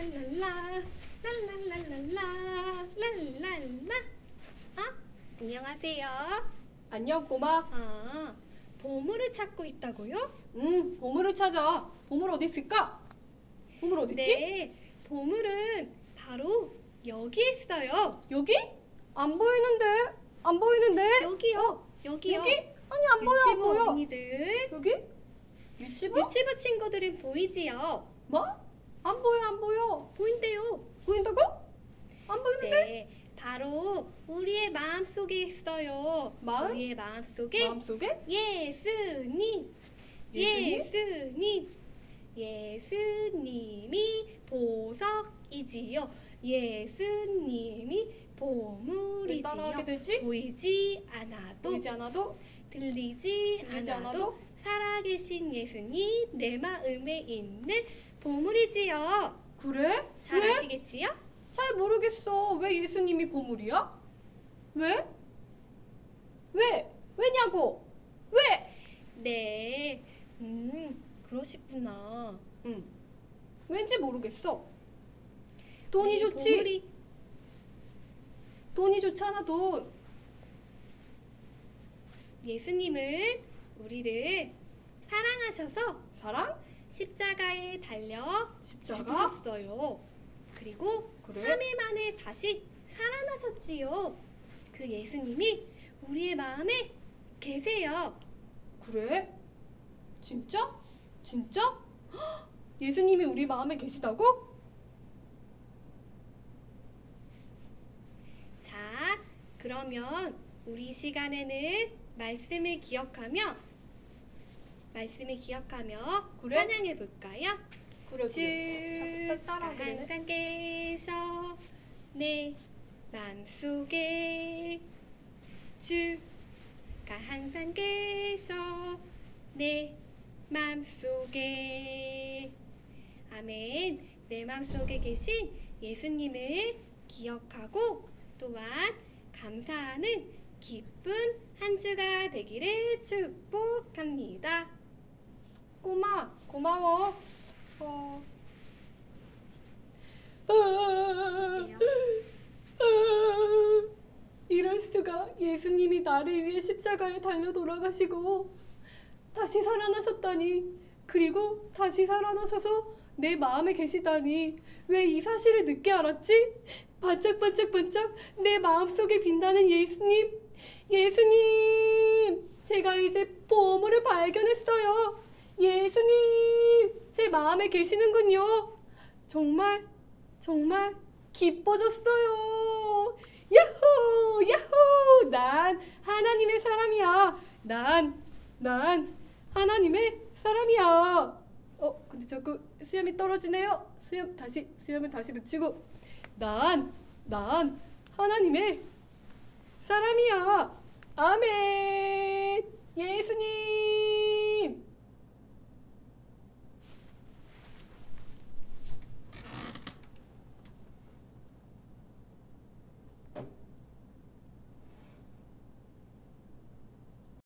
랄랄랄라 랄랄랄랄라 랄랄라. 안녕하세요. 안녕 꼬마. 보물을 찾고 있다고요? 보물을 찾아. 보물 어디 있을까? 보물 어디 있지? 네, 보물은 바로 여기 있어요. 여기? 안 보이는데. 안 보이는데. 여기요. 여기요. 여기? 아니 안 보여. 안 유치부 보여. 어린이들, 여기? 유치부? 유치부 친구들은 보이지요? 뭐? 안 보여. 안 보여. 보인대요. 보인다고? 안 보이는데? 네, 바로 우리의 마음속에 있어요. 마음? 우리의 마음속에 마음속에? 예수님, 예수님? 예수님이 보석이지요. 예수님이 왜 보물이지요. 따라하게 되지? 보이지 않아도, 보이지 않아도? 들리지 들리지 않아도 않아도? 살아계신 예수님 내 마음에 있는 보물이지요. 그래? 잘 왜? 아시겠지요? 잘 모르겠어. 왜 예수님이 보물이야? 왜? 왜? 왜냐고? 왜? 네, 그러시구나. 왠지 모르겠어. 돈이 네, 좋지. 보물이 돈이 좋잖아, 돈. 예수님은 우리를 사랑하셔서 사랑? 십자가에 달려 십자가? 죽으셨어요. 그리고 그래? 3일 만에 다시 살아나셨지요. 그 예수님이 우리의 마음에 계세요. 그래? 진짜? 진짜? 헉! 예수님이 우리 마음에 계시다고? 자, 그러면 우리 시간에는 말씀을 기억하며 그래? 찬양해 볼까요? 그래, 주가 따라하게 되네. 항상 계셔 내 맘속에, 주가 항상 계셔 내 맘속에. 아멘. 내 맘속에 계신 예수님을 기억하고 또한 감사하는 기쁜 한 주가 되기를 축복합니다. 꼬마, 고마워. 네요. 이럴 수가. 예수님이 나를 위해 십자가에 달려 돌아가시고 다시 살아나셨다니. 그리고 다시 살아나셔서 내 마음에 계시다니. 왜 이 사실을 늦게 알았지? 반짝반짝반짝 내 마음속에 빛나는 예수님. 예수님, 제가 이제 보물을 발견했어요. 예수님, 제 마음에 계시는군요. 정말 정말 기뻐졌어요. 야호 야호. 난 하나님의 사람이야. 난 하나님의 사람이야. 근데 자꾸 수염이 떨어지네요. 수염을 다시 붙이고. 난 하나님의 사람이야. 아멘. 예수님